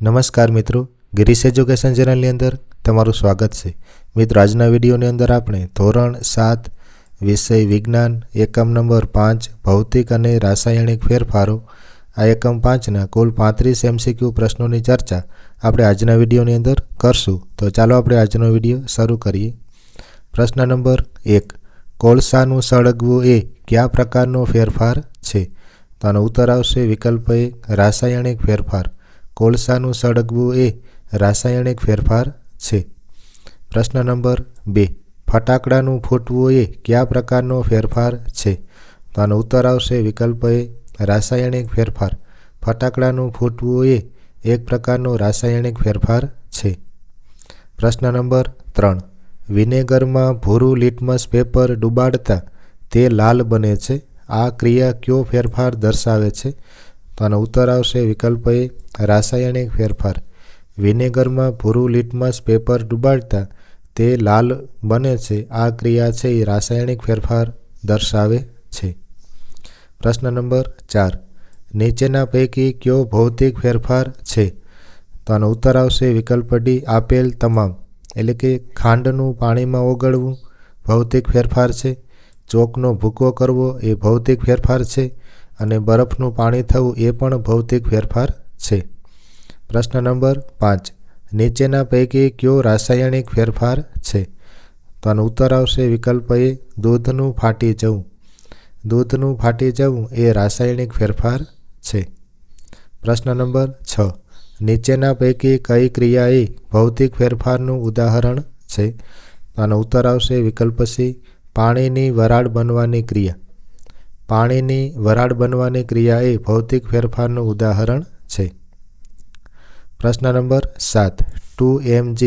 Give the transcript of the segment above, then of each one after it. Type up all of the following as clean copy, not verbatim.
નમસ્કાર મિત્રો, ગિરીશ એજ્યુકેશન ચેનલની અંદર તમારું સ્વાગત છે। મિત્રો, આજના વિડીયોની અંદર આપણે ધોરણ 7 વિષય વિજ્ઞાન એકમ નંબર 5 ભૌતિક અને રાસાયણિક ફેરફારો આ એકમ 5ના કુલ 35 MCQ પ્રશ્નોની ચર્ચા આપણે આજના વિડીયોની અંદર કરશું। તો ચાલો આપણે આજનો વિડીયો શરૂ કરીએ। પ્રશ્ન નંબર 1, કોલસાનું સળગવું એ કયા પ્રકારનો ફેરફાર છે? તો આનો ઉત્તર આવશે વિકલ્પ એ, રાસાયણિક ફેરફાર। કોલસાનું સળગવું એ રાસાયણિક ફેરફાર છે। પ્રશ્ન નંબર 2, ફટાકડાનું ફૂટવું એ કયા પ્રકારનો ફેરફાર છે? તો આનો ઉત્તર આવશે વિકલ્પ એ, રાસાયણિક ફેરફાર। ફટાકડાનું ફૂટવું એ એક પ્રકારનો રાસાયણિક ફેરફાર છે। પ્રશ્ન નંબર 3, વિનેગરમાં ભૂરું લિટમસ પેપર ડુબાડતા તે લાલ બને છે, આ ક્રિયા કયો ફેરફાર દર્શાવે છે? તો આનો ઉત્તર આવશે વિકલ્પ એ, રાસાયણિક ફેરફાર। વિનેગરમાં ભૂરું લિટમસ પેપર ડુબાડતા તે લાલ બને છે, આ ક્રિયા છે એ રાસાયણિક ફેરફાર દર્શાવે છે। પ્રશ્ન નંબર 4, નીચેના પૈકી કયો ભૌતિક ફેરફાર છે? તો આનો ઉત્તર આવશે વિકલ્પ ડી, આપેલ તમામ। એટલે કે ખાંડનું પાણીમાં ઓગળવું ભૌતિક ફેરફાર છે, ચોકનો ભૂકો કરવો એ ભૌતિક ફેરફાર છે, અને બરફનું પાણી થવું એ પણ ભૌતિક ફેરફાર છે। પ્રશ્ન નંબર 5, નીચેના પૈકી કયો રાસાયણિક ફેરફાર છે? તો આનો ઉત્તર આવશે વિકલ્પ એ, દૂધનું ફાટી જવું। દૂધનું ફાટી જવું એ રાસાયણિક ફેરફાર છે। પ્રશ્ન નંબર 6, નીચેના પૈકી કઈ ક્રિયા એ ભૌતિક ફેરફારનું ઉદાહરણ છે? તો આનો ઉત્તર આવશે વિકલ્પ સી, પાણીની વરાળ બનવાની ક્રિયા। પાણીની વરાળ બનવાની ક્રિયા એ ભૌતિક ફેરફારનું ઉદાહરણ છે। પ્રશ્ન નંબર 7, 2Mg,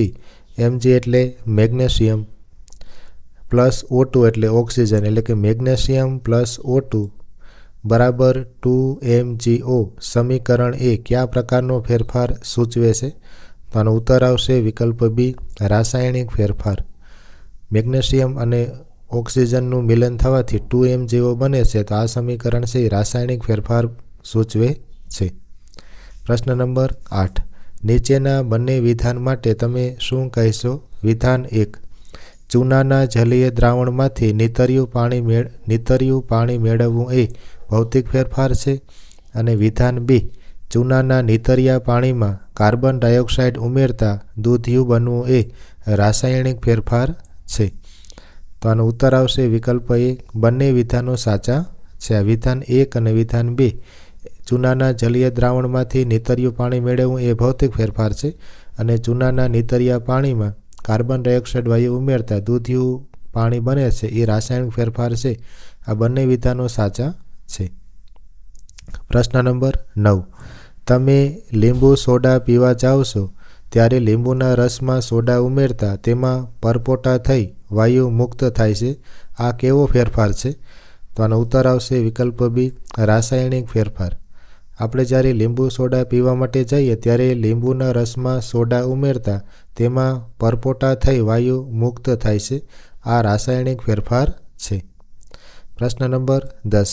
Mg એટલે મેગ્નેશિયમ પ્લસ O2 એટલે ઓક્સિજન, એટલે કે મેગ્નેશિયમ પ્લસ O2 બરાબર 2MgO સમીકરણ એ કયા પ્રકારનો ફેરફાર સૂચવે છે? તો આનો ઉત્તર આવશે વિકલ્પ બી, રાસાયણિક ફેરફાર। મેગ્નેશિયમ અને ઓક્સિજનનું મિલન થવાથી 2MgO બને છે, તો આ સમીકરણ છે રાસાયણિક ફેરફાર સૂચવે છે। પ્રશ્ન નંબર 8, નીચેના બંને વિધાન માટે તમે શું કહેશો? વિધાન 1, ચૂનાના જલીય દ્રાવણમાંથી નીતર્યું પાણી મેળવવું એ ભૌતિક ફેરફાર છે, અને વિધાન 2, ચૂનાના નીતર્યા પાણીમાં કાર્બન ડાયોક્સાઇડ ઉમેરતા દૂધિયું બનવું એ રાસાયણિક ફેરફાર છે। તો આનો ઉત્તર આવશે વિકલ્પ એ, બંને વિધાનો સાચા છે। આ વિધાન 1 અને વિધાન 2, ચૂનાના જલીય દ્રાવણમાંથી નીતર્યું પાણી મેળવવું એ ભૌતિક ફેરફાર છે, અને ચૂનાના નીતર્યા પાણીમાં કાર્બન ડાયોક્સાઇડ વાયુ ઉમેરતા દૂધિયું પાણી બને છે એ રાસાયણિક ફેરફાર છે। આ બંને વિધાનો સાચા છે। પ્રશ્ન નંબર 9, તમે લીંબુ સોડા પીવા જાઓ છો ત્યારે લીંબુના રસમાં સોડા ઉમેરતા તેમાં પરપોટા થઈ વાયુ મુક્ત થાય છે, આ કેવો ફેરફાર છે? તો આનો ઉત્તર આવશે વિકલ્પ બી, રાસાયણિક ફેરફાર। આપણે જ્યારે લીંબુ સોડા પીવા માટે જઈએ ત્યારે લીંબુના રસમાં સોડા ઉમેરતા તેમાં પરપોટા થઈ વાયુ મુક્ત થાય છે, આ રાસાયણિક ફેરફાર છે। પ્રશ્ન નંબર 10,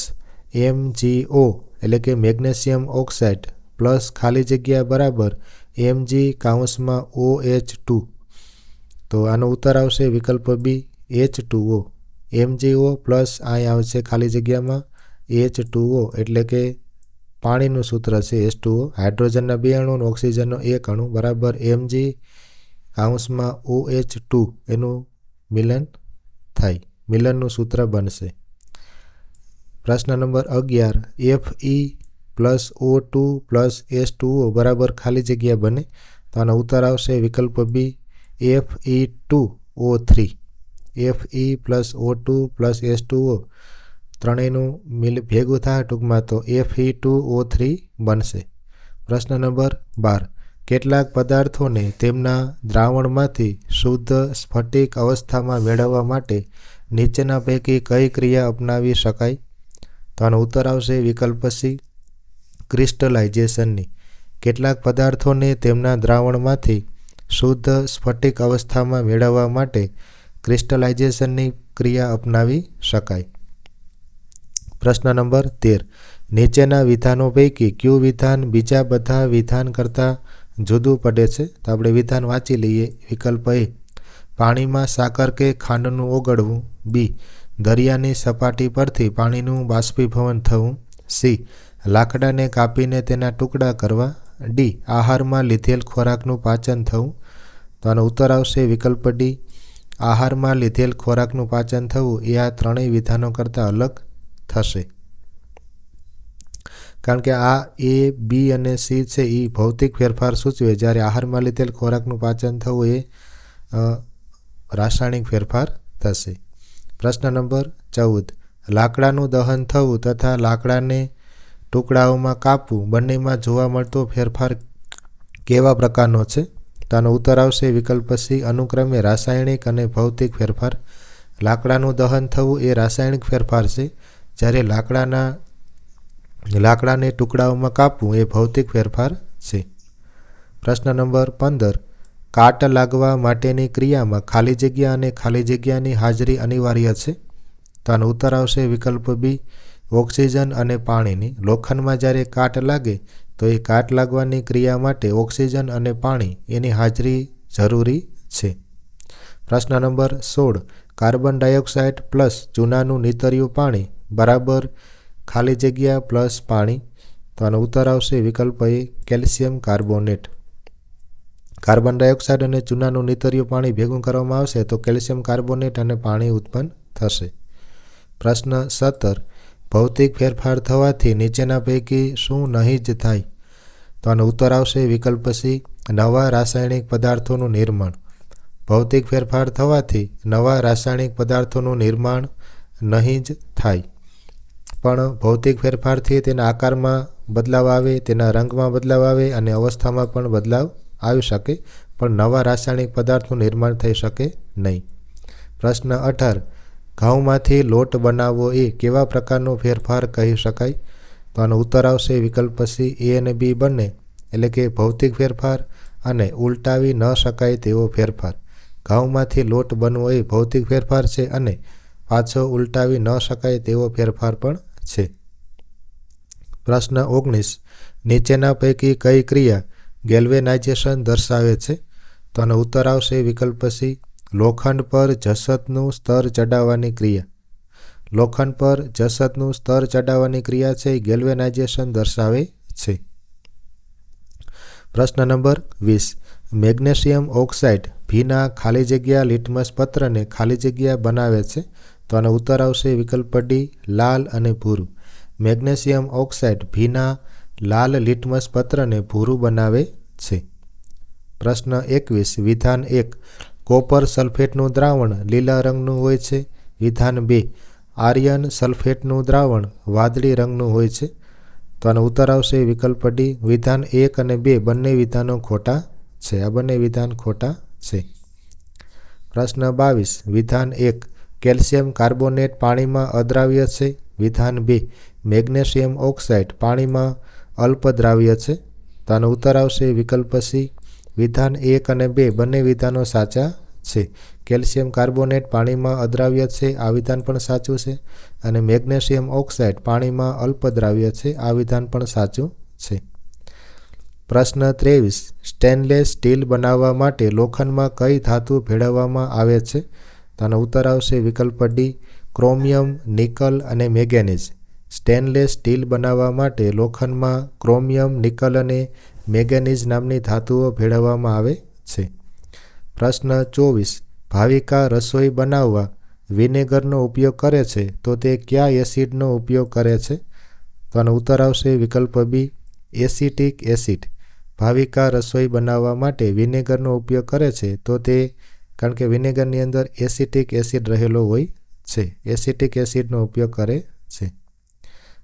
MgO એટલે કે મેગ્નેશિયમ ઓક્સાઇડ પ્લસ ખાલી જગ્યા બરાબર Mg(OH2). તો આનો ઉત્તર આવશે વિકલ્પ બી, H2O। MgO પ્લસ અહીં આવશે ખાલી જગ્યામાં H2O, એટલે કે પાણીનું સૂત્ર છે H2O, હાઇડ્રોજનના 2 અણુ અને ઓક્સિજનનો 1 અણુ બરાબર Mg(OH2) એનું મિલન થાય, મિલનનું સૂત્ર બનશે। પ્રશ્ન નંબર 11, Fe+O2+H2O બરાબર ખાલી જગ્યા બને, તો આનો ઉત્તર આવશે વિકલ્પ બી, Fe2O3। Fe+O2+H2O ત્રણેયનું ભેગું થાય ટૂંકમાં તો Fe2O3 બનશે। પ્રશ્ન નંબર 12, કેટલાક પદાર્થોને તેમના દ્રાવણમાંથી શુદ્ધ સ્ફટિક અવસ્થામાં મેળવવા માટે નીચેના પૈકી કઈ ક્રિયા અપનાવી શકાય? તો આનો ઉત્તર આવશે વિકલ્પ સી, ક્રિસ્ટલાઇઝેશનની। કેટલાક પદાર્થોને તેમના દ્રાવણમાંથી શુદ્ધ સ્ફટિક અવસ્થામાં મેળવવા માટે ક્રિસ્ટલાઇઝેશનની ક્રિયા અપનાવી શકાય। પ્રશ્ન નંબર 13, નીચેના વિધાનો પૈકી કયું વિધાન બીજા બધા વિધાન કરતાં જુદું પડે છે? તો આપણે વિધાન વાંચી લઈએ. વિકલ્પ એ, પાણીમાં સાકર કે ખાંડનું ઓગળવું. બી, દરિયાની સપાટી પરથી પાણીનું બાષ્પીભવન થવું. સી, લાકડાને કાપીને તેના ટુકડા કરવા. ડી, આહારમાં લીધેલ ખોરાકનું પાચન થવું. તો આનો ઉત્તર આવશે વિકલ્પ ડી, આહારમાં લીધેલ ખોરાકનું પાચન થવું. એ આ ત્રણેય વિધાનો કરતાં અલગ થશે. કારણ કે આ એ, બી અને સી છે એ ભૌતિક ફેરફાર સૂચવે, જ્યારે આહારમાં લીધેલ ખોરાકનું પાચન થવું એ રાસાયણિક ફેરફાર થશે. પ્રશ્ન નંબર 14, લાકડાનું દહન થવું તથા લાકડાને ટુકડાઓમાં કાપવું બંનેમાં જોવા મળતો ફેરફાર કેવા પ્રકારનો છે? તો આનો ઉત્તર આવશે વિકલ્પ સી, અનુક્રમે રાસાયણિક અને ભૌતિક ફેરફાર. લાકડાનું દહન થવું એ રાસાયણિક ફેરફાર છે, જ્યારે લાકડાને ટુકડાઓમાં કાપવું એ ભૌતિક ફેરફાર છે. પ્રશ્ન નંબર 15, કાટ લાગવા માટેની ક્રિયામાં ખાલી જગ્યા અને ખાલી જગ્યાની હાજરી અનિવાર્ય છે. તો આનો ઉત્તર આવશે વિકલ્પ બી, ઓક્સિજન અને પાણીની. લોખંડમાં જ્યારે કાટ લાગે તો એ કાટ લાગવાની ક્રિયા માટે ઓક્સિજન અને પાણી એની હાજરી જરૂરી છે. પ્રશ્ન નંબર 16, કાર્બન ડાયોક્સાઇડ પ્લસ ચૂનાનું નીતર્યું પાણી બરાબર ખાલી જગ્યા પ્લસ પાણી. તો આનો ઉત્તર આવશે વિકલ્પ એ, કેલ્શિયમ કાર્બોનેટ. કાર્બન ડાયોક્સાઇડ અને ચૂનાનું નીતર્યું પાણી ભેગું કરવામાં આવશે તો કેલ્શિયમ કાર્બોનેટ અને પાણી ઉત્પન્ન થશે. પ્રશ્ન 17, ભૌતિક ફેરફાર થવાથી નીચેના પૈકી શું નહીં જ થાય? તો આનો ઉત્તર આવશે વિકલ્પ સી, નવા રાસાયણિક પદાર્થોનું નિર્માણ. ભૌતિક ફેરફાર થવાથી નવા રાસાયણિક પદાર્થોનું નિર્માણ નહીં જ થાય, પણ ભૌતિક ફેરફારથી તેના આકારમાં બદલાવ આવે, તેના રંગમાં બદલાવ આવે અને અવસ્થામાં પણ બદલાવ આવી શકે, પણ નવા રાસાયણિક પદાર્થનું નિર્માણ થઈ શકે નહીં. પ્રશ્ન 18, ઘઉંમાંથી લોટ બનાવવો એ કેવા પ્રકારનો ફેરફાર કહી શકાય? તો આનો ઉત્તર આવશે વિકલ્પ સી, એ અને બી બંને, એટલે કે ભૌતિક ફેરફાર અને ઉલટાવી ન શકાય તેવો ફેરફાર. ઘઉંમાંથી લોટ બનવો એ ભૌતિક ફેરફાર છે અને પાછો ઉલટાવી ન શકાય તેવો ફેરફાર પણ છે. પ્રશ્ન 19, નીચેના પૈકી કઈ ક્રિયા ગેલ્વેનાઇઝેશન દર્શાવે છે? તો આનો ઉત્તર આવશે વિકલ્પ સી, લોખંડ પર જસતનું સ્તર ચડાવવાની ક્રિયા. લોખંડ પર જસતનું સ્તર ચડાવવાની ક્રિયા છે એ ગેલ્વેનાઇઝેશન દર્શાવે છે. પ્રશ્ન નંબર 20, મેગ્નેશિયમ ઓક્સાઇડ ભીના ખાલી જગ્યા લિટમસ પત્રને ખાલી જગ્યા બનાવે છે. તો આનો ઉત્તર આવશે વિકલ્પ ડી, લાલ અને ભૂરું. મેગ્નેશિયમ ઓક્સાઇડ ભીના લાલ લિટમસ પત્રને ભૂરું બનાવે છે. પ્રશ્ન 21, વિધાન 1, કોપર સલ્ફેટનું દ્રાવણ લીલા રંગનું હોય છે. વિધાન 2, આર્યન સલ્ફેટનું દ્રાવણ વાદળી રંગનું હોય છે. તો આનો ઉત્તર આવશે વિકલ્પ ડી, વિધાન 1 અને 2 બંને વિધાનો ખોટા છે. આ બંને વિધાન ખોટા છે. પ્રશ્ન 22, વિધાન 1, કેલ્શિયમ કાર્બોનેટ પાણીમાં અદ્રાવ્ય છે. વિધાન 2, મેગ્નેશિયમ ઓક્સાઇડ પાણીમાં અલ્પદ્રાવ્ય છે. તો આનો ઉત્તર આવશે વિકલ્પ સી, વિધાન 1 અને 2 બંને વિધાનો સાચા છે. કેલ્શિયમ કાર્બોનેટ પાણીમાં અદ્રાવ્ય છે આ વિધાન પણ સાચું છે, અને મેગ્નેશિયમ ઓક્સાઇડ પાણીમાં અલ્પદ્રાવ્ય છે આ વિધાન પણ સાચું છે. પ્રશ્ન 23, સ્ટેનલેસ સ્ટીલ બનાવવા માટે લોખંડમાં કઈ ધાતુ ભેળવવામાં આવે છે? તો આનો ઉત્તર આવશે વિકલ્પ ડી, ક્રોમિયમ, નિકલ અને મેંગેનીઝ. સ્ટેનલેસ સ્ટીલ બનાવવા માટે લોખંડમાં ક્રોમિયમ, નિકલ અને મેંગેનીઝ નામની ધાતુઓ ભેળવવામાં આવે છે. પ્રશ્ન 24, ભાવિકા રસોઈ બનાવવા વિનેગરનો ઉપયોગ કરે છે તો તે કયા એસિડનો ઉપયોગ કરે છે? તો આનો ઉત્તર આવશે વિકલ્પ બી, એસિટિક એસિડ. ભાવિકા રસોઈ બનાવવા માટે વિનેગરનો ઉપયોગ કરે છે તો તે, કારણ કે વિનેગરની અંદર એસિટિક એસિડ રહેલો હોય છે, એસિટિક એસિડનો ઉપયોગ કરે છે.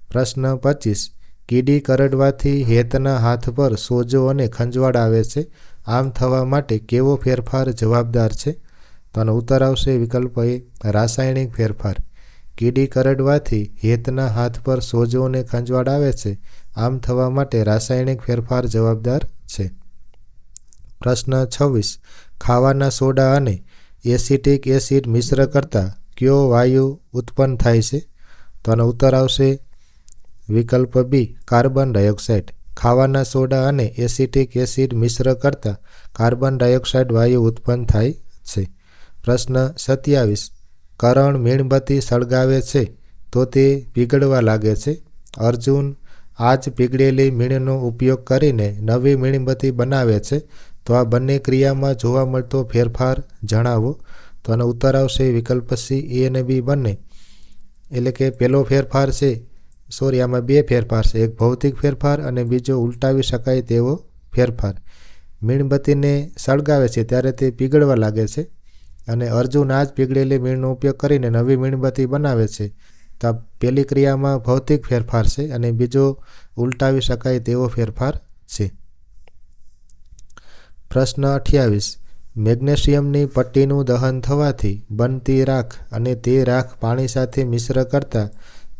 પ્રશ્ન 25, કીડી કરડવાથી હેતના હાથ પર સોજો અને ખંજવાળ આવે છે. આમ થવા માટે કેવો ફેરફાર જવાબદાર છે? તો આનો ઉત્તર આવશે વિકલ્પ એ, રાસાયણિક ફેરફાર. કીડી કરડવાથી હેતના હાથ પર સોજો અને ખંજવાળ આવે છે. આમ થવા માટે રાસાયણિક ફેરફાર જવાબદાર છે. પ્રશ્ન 26, ખાવાના સોડા અને એસિટિક એસિડ મિશ્ર કરતાં કયો વાયુ ઉત્પન્ન થાય છે? તો આનો ઉત્તર આવશે વિકલ્પ બી, કાર્બન ડાયોક્સાઇડ. ખાવાના સોડા અને એસિટિક એસિડ મિશ્ર કરતાં કાર્બન ડાયોક્સાઇડ વાયુ ઉત્પન્ન થાય છે. પ્રશ્ન 27. કરણ મીણબત્તી સળગાવે છે તો તે પીગળવા લાગે છે. અર્જુન આ જ પીગળેલી મીણનો ઉપયોગ કરીને નવી મીણબત્તી બનાવે છે. તો આ બંને ક્રિયામાં જોવા મળતો ફેરફાર જણાવો. તો આનો ઉત્તર આવશે વિકલ્પ સી, એ અને બી બંને. એટલે કે પહેલો ફેરફાર છે, આમાં બે ફેરફાર છે, એક ભૌતિક ફેરફાર અને બીજો ઉલટાવી શકાય તેવો ફેરફાર. મીણબત્તીને સળગાવે છે ત્યારે તે પીગળવા લાગે છે અને અર્જુન આ જ પીગળેલી મીણનો ઉપયોગ કરીને નવી મીણબત્તી બનાવે છે. તો પહેલી ક્રિયામાં ભૌતિક ફેરફાર છે અને બીજો ઉલટાવી શકાય તેવો ફેરફાર છે. પ્રશ્ન 28. મેગ્નેશિયમની પટ્ટીનું દહન થવાથી બનતી રાખ અને તે રાખ પાણી સાથે મિશ્ર કરતાં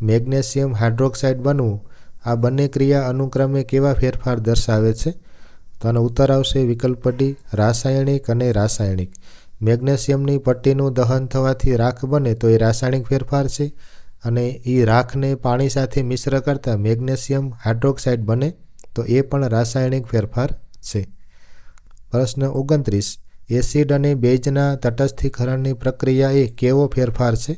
મેગ્નેશિયમ હાઇડ્રોક્સાઇડ બનવું, આ બંને ક્રિયા અનુક્રમે કેવા ફેરફાર દર્શાવે છે? તો આનો ઉત્તર આવશે વિકલ્પ ડી, રાસાયણિક અને રાસાયણિક. મેગ્નેશિયમની પટ્ટીનું દહન થવાથી રાખ બને તો એ રાસાયણિક ફેરફાર છે અને એ રાખને પાણી સાથે મિશ્ર કરતાં મેગ્નેશિયમ હાઇડ્રોક્સાઇડ બને તો એ પણ રાસાયણિક ફેરફાર છે. પ્રશ્ન 29. એસિડ અને બેઝના તટસ્થીકરણની પ્રક્રિયા એ કેવો ફેરફાર છે?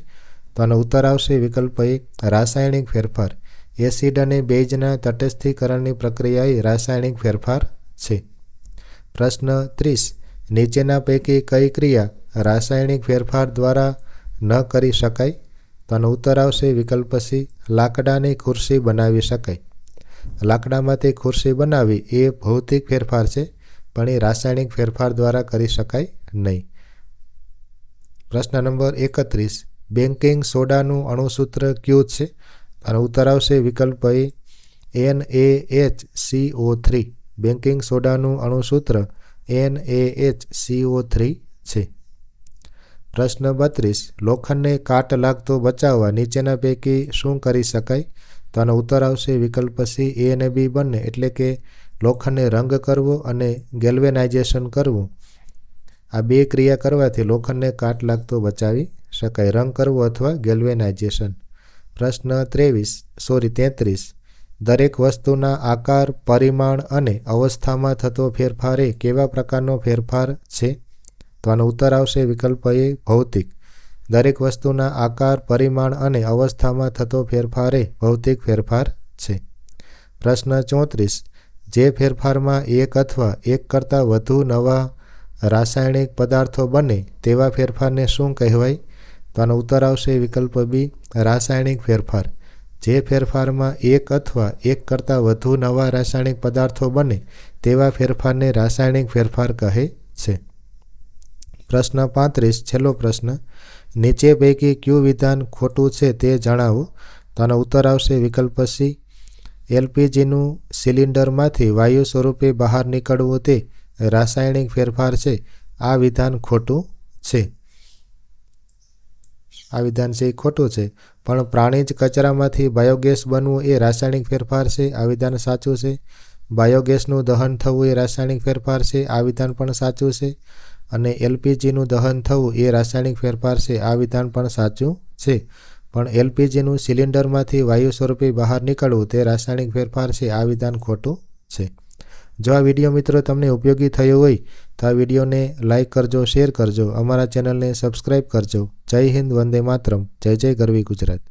તો આનો ઉત્તર આવશે વિકલ્પ એ, રાસાયણિક ફેરફાર. એસિડ અને બેઝના તટસ્થીકરણની પ્રક્રિયા એ રાસાયણિક ફેરફાર છે. પ્રશ્ન 30. નીચેના પૈકી કઈ ક્રિયા રાસાયણિક ફેરફાર દ્વારા ન કરી શકાય? તો આનો ઉત્તર આવશે વિકલ્પ સી, લાકડાની ખુરશી બનાવી શકાય. લાકડામાંથી ખુરશી બનાવવી એ ભૌતિક ફેરફાર છે પણ એ રાસાયણિક ફેરફાર દ્વારા કરી શકાય નહીં. પ્રશ્ન નંબર 31. બેકિંગ સોડાનું અણુસૂત્ર કયું છે? આનો ઉત્તર આવશે વિકલ્પ એ, NaHCO3. બેકિંગ સોડાનું અણુસૂત્ર NaHCO3 છે. પ્રશ્ન 32. લોખંડને કાટ લાગતો બચાવવા નીચેના પૈકી શું કરી શકાય? તો આનો ઉત્તર આવશે વિકલ્પ સી, એ અને બી બંને. એટલે કે લોખંડને રંગ કરવો અને ગેલ્વેનાઇઝેશન કરવું, આ બે ક્રિયા કરવાથી લોખંડને કાટ લાગતો બચાવી શકાય, રંગ કરવો અથવા ગેલ્વેનાઇઝેશન. પ્રશ્ન 33. દરેક વસ્તુના આકાર, પરિમાણ અને અવસ્થામાં થતો ફેરફાર એ કેવા પ્રકારનો ફેરફાર છે? તો આનો ઉત્તર આવશે વિકલ્પ એ, ભૌતિક. દરેક વસ્તુના આકાર, પરિમાણ અને અવસ્થામાં થતો ફેરફાર એ ભૌતિક ફેરફાર છે. પ્રશ્ન 34. જે ફેરફારમાં એક અથવા એક કરતાં વધુ નવા રાસાયણિક પદાર્થો બને તેવા ફેરફારને શું કહેવાય? તો આનો ઉત્તર આવશે વિકલ્પ બી, રાસાયણિક ફેરફાર. જે ફેરફારમાં એક અથવા એક કરતાં વધુ નવા રાસાયણિક પદાર્થો બને તેવા ફેરફારને રાસાયણિક ફેરફાર કહે છે. પ્રશ્ન 35. છેલ્લો પ્રશ્ન. નીચે પૈકી કયું વિધાન ખોટું છે તે જણાવો. તો આનો ઉત્તર આવશે વિકલ્પ સી, એલપીજીનું સિલિન્ડરમાંથી વાયુ સ્વરૂપે બહાર નીકળવું તે રાસાયણિક ફેરફાર છે. આ વિધાન ખોટું છે. આ વિધાન છે એ ખોટું છે. પણ પ્રાણીજ કચરામાંથી બાયોગેસ બનવું એ રાસાયણિક ફેરફાર છે. આ વિધાન સાચું છે. બાયોગેસનું દહન થવું એ રાસાયણિક ફેરફાર છે. આ વિધાન પણ સાચું છે. અને એલપીજીનું દહન થવું એ રાસાયણિક ફેરફાર છે. આ વિધાન પણ સાચું છે. પણ એલપીજીનું સિલિન્ડરમાંથી વાયુ સ્વરૂપે બહાર નીકળવું તે રાસાયણિક ફેરફાર છે. આ વિધાન ખોટું છે. જો આ વિડીયો મિત્રો તમને ઉપયોગી થયો હોય તો આ વિડીયોને લાઇક કરજો, શેર કરજો, અમારા ચેનલને સબસ્ક્રાઈબ કરજો. જય હિન્દ, વંદે માતરમ. જય જય ગરવી ગુજરાત.